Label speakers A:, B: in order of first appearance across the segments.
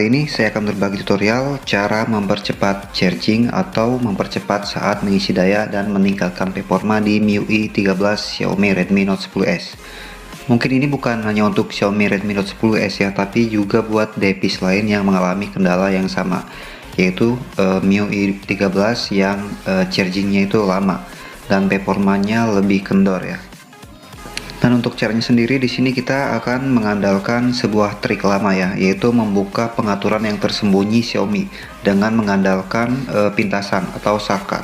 A: Ini saya akan berbagi tutorial cara mempercepat charging atau mempercepat saat mengisi daya dan meningkatkan performa di MIUI 13 Xiaomi Redmi Note 10s. Mungkin ini bukan hanya untuk Xiaomi Redmi Note 10s ya, tapi juga buat device lain yang mengalami kendala yang sama, yaitu MIUI 13 yang chargingnya itu lama dan performanya lebih kendor ya. Dan untuk caranya sendiri di sini kita akan mengandalkan sebuah trik lama ya, yaitu membuka pengaturan yang tersembunyi Xiaomi dengan mengandalkan pintasan atau shortcut.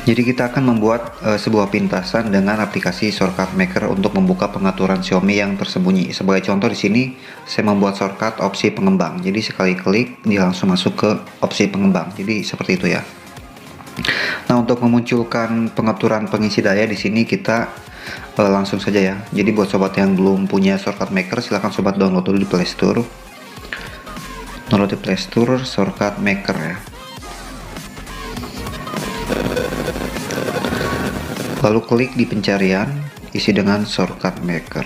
A: Jadi kita akan membuat sebuah pintasan dengan aplikasi Shortcut Maker untuk membuka pengaturan Xiaomi yang tersembunyi. Sebagai contoh di sini saya membuat shortcut opsi pengembang. Jadi sekali klik dia langsung masuk ke opsi pengembang. Jadi seperti itu ya. Nah, untuk memunculkan pengaturan pengisi daya di sini kita langsung saja ya. Jadi buat sobat yang belum punya Shortcut Maker, silahkan sobat download dulu di Play Store. Download di Play Store Shortcut Maker ya. Lalu klik di pencarian, isi dengan Shortcut Maker.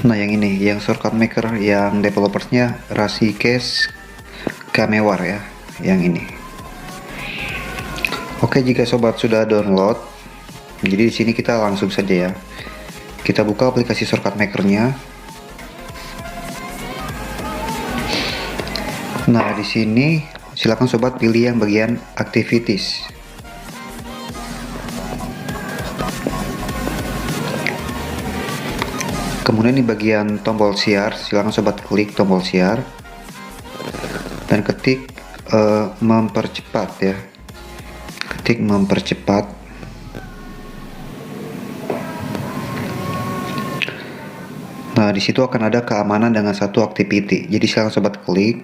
A: Nah, yang ini, yang Shortcut Maker yang developersnya Rashikesh Kamewar ya, yang ini. Oke, jika sobat sudah download, jadi di sini kita langsung saja ya. Kita buka aplikasi Shortcut Maker-nya. Nah, di sini silakan sobat pilih yang bagian Activities. Kemudian di bagian tombol share, silakan sobat klik tombol share dan ketik mempercepat ya. Ketik mempercepat. Nah, di situ akan ada keamanan dengan satu activity. Jadi silakan sobat klik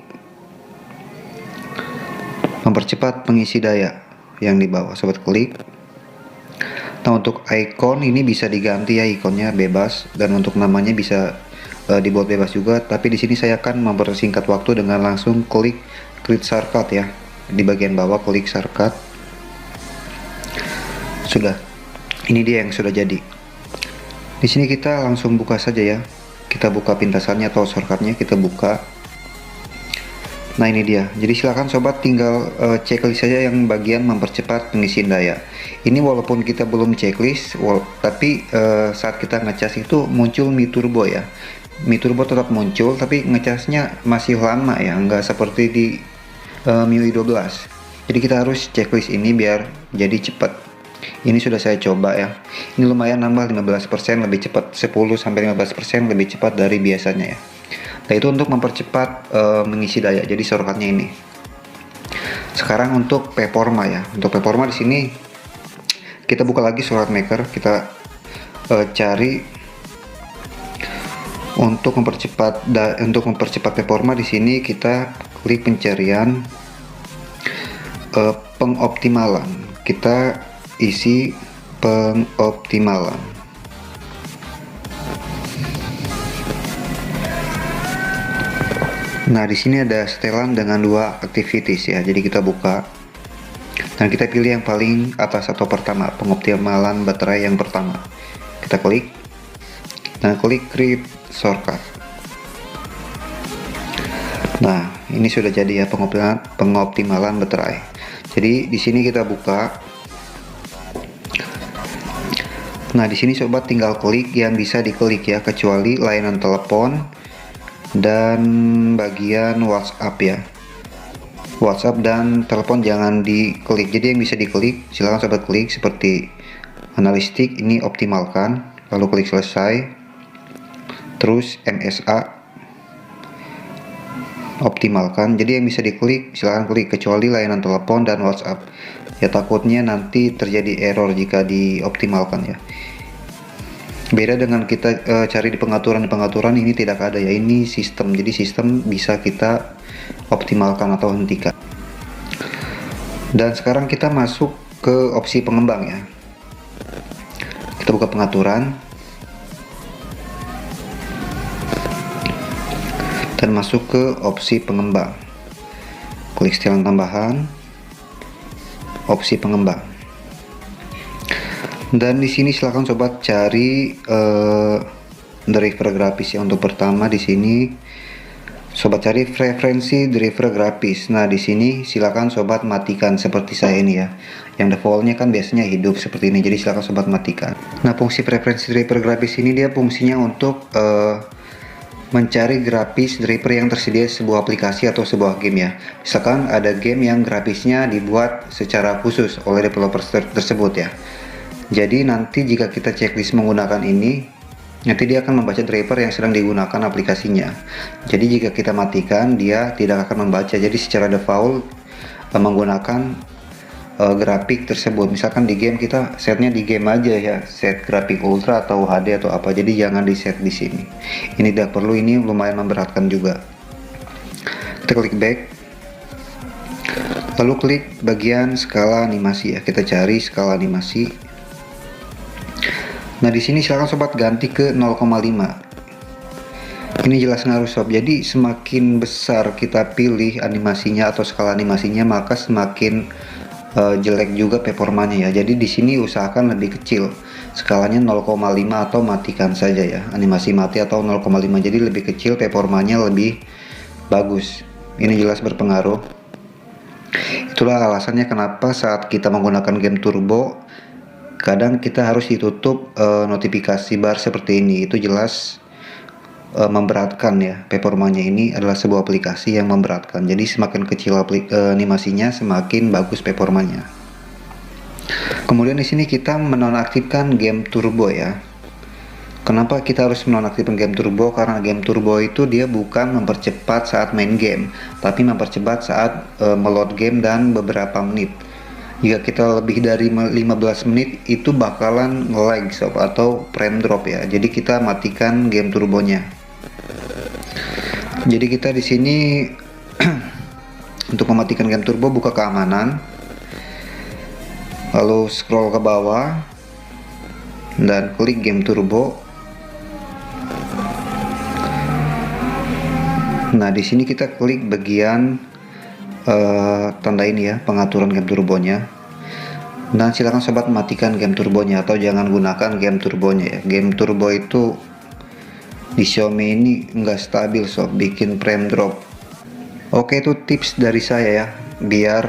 A: mempercepat pengisi daya yang di bawah. Sobat klik. Nah, untuk icon ini bisa diganti ya, ikonnya bebas, dan untuk namanya bisa dibuat bebas juga. Tapi di sini saya akan mempersingkat waktu dengan langsung klik shortcut ya. Di bagian bawah klik shortcut. Sudah, ini dia yang sudah jadi. Di sini kita langsung buka saja ya. Kita buka pintasannya atau shortcutnya, kita buka. Nah, ini dia. Jadi silakan sobat tinggal checklist saja yang bagian mempercepat pengisian daya. Ini walaupun kita belum checklist, tapi saat kita ngecas itu muncul Mi Turbo ya. Mi Turbo tetap muncul, tapi ngecasnya masih lama ya, nggak seperti di MIUI 12. Jadi kita harus checklist ini biar jadi cepat. Ini sudah saya coba ya. Ini lumayan nambah 15% lebih cepat, 10-15% lebih cepat dari biasanya ya. Nah, itu untuk mempercepat mengisi daya. Jadi shortcutnya ini. Sekarang untuk performa ya. Untuk performa di sini kita buka lagi Shortcut Maker, kita cari untuk mempercepat performa. Di sini kita klik pencarian pengoptimalan. Kita isi pengoptimalan. Nah, di sini ada setelan dengan dua activities ya. Jadi kita buka dan kita pilih yang paling atas atau pertama, pengoptimalan baterai yang pertama. Kita klik dan klik create shortcut. Nah, ini sudah jadi ya pengoptimalan baterai. Jadi di sini kita buka. Nah, di sini sobat tinggal klik yang bisa diklik ya, kecuali layanan telepon dan bagian WhatsApp ya. WhatsApp dan telepon jangan diklik. Jadi yang bisa diklik silahkan sobat klik, seperti analistik ini optimalkan, lalu klik selesai. Terus MSA optimalkan. Jadi yang bisa diklik silahkan klik, kecuali layanan telepon dan WhatsApp. Ya, takutnya nanti terjadi error jika dioptimalkan ya. Beda dengan kita cari di pengaturan ini tidak ada ya. Ini sistem. Jadi sistem bisa kita optimalkan atau hentikan. Dan sekarang kita masuk ke opsi pengembang ya. Kita buka pengaturan dan masuk ke opsi pengembang. Klik setelan tambahan, opsi pengembang. Dan di sini silahkan sobat cari driver grafis ya. Untuk pertama di sini sobat cari preferensi driver grafis. Nah, di sini silakan sobat matikan seperti saya ini ya. Yang defaultnya kan biasanya hidup seperti ini. Jadi silakan sobat matikan. Nah, fungsi preferensi driver grafis ini dia fungsinya untuk mencari grafis driver yang tersedia sebuah aplikasi atau sebuah game ya. Misalkan ada game yang grafisnya dibuat secara khusus oleh developer tersebut ya. Jadi nanti jika kita checklist menggunakan ini, nanti dia akan membaca driver yang sedang digunakan aplikasinya. Jadi jika kita matikan, dia tidak akan membaca. Jadi secara default menggunakan grafik tersebut. Misalkan di game kita setnya di game aja ya, set grafik ultra atau HD atau apa. Jadi jangan di set di sini. Ini tidak perlu, ini lumayan memberatkan juga. Kita klik back. Lalu klik bagian skala animasi ya. Kita cari skala animasi. Nah, di sini silakan sobat ganti ke 0,5. Ini jelas ngaruh sob. Jadi semakin besar kita pilih animasinya atau skala animasinya, maka semakin jelek juga performanya ya. Jadi di sini usahakan lebih kecil. Skalanya 0,5 atau matikan saja ya. Animasi mati atau 0,5. Jadi lebih kecil, performanya lebih bagus. Ini jelas berpengaruh. Itulah alasannya kenapa saat kita menggunakan game turbo kadang kita harus ditutup notifikasi bar seperti ini. Itu jelas memberatkan ya. Performanya ini adalah sebuah aplikasi yang memberatkan. Jadi semakin kecil animasinya, semakin bagus performanya. Kemudian di sini kita menonaktifkan game turbo ya. Kenapa kita harus menonaktifkan game turbo? Karena game turbo itu dia bukan mempercepat saat main game, tapi mempercepat saat meload game dan beberapa menit. Jika kita lebih dari 15 menit itu bakalan lag sob atau frame drop ya. Jadi kita matikan game turbonya. Jadi kita di sini untuk mematikan game turbo, buka keamanan, lalu scroll ke bawah dan klik game turbo. Nah, di sini kita klik bagian tanda ini ya, pengaturan game turbonya. Dan silakan sobat matikan game turbonya atau jangan gunakan game turbonya ya. Game turbo itu di Xiaomi ini nggak stabil sob, bikin frame drop. Oke, itu tips dari saya ya, biar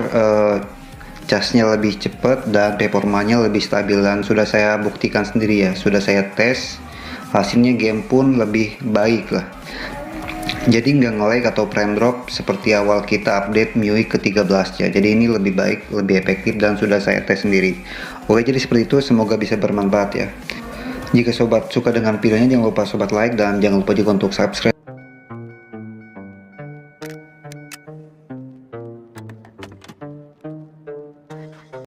A: casnya lebih cepat dan performanya lebih stabil. Dan sudah saya buktikan sendiri ya, sudah saya tes, hasilnya game pun lebih baik lah. Jadi nggak nge-lag atau frame drop seperti awal kita update MIUI ke-13 ya. Jadi ini lebih baik, lebih efektif dan sudah saya tes sendiri. Oke, jadi seperti itu, semoga bisa bermanfaat ya. Jika sobat suka dengan videonya, jangan lupa sobat like dan jangan lupa juga untuk subscribe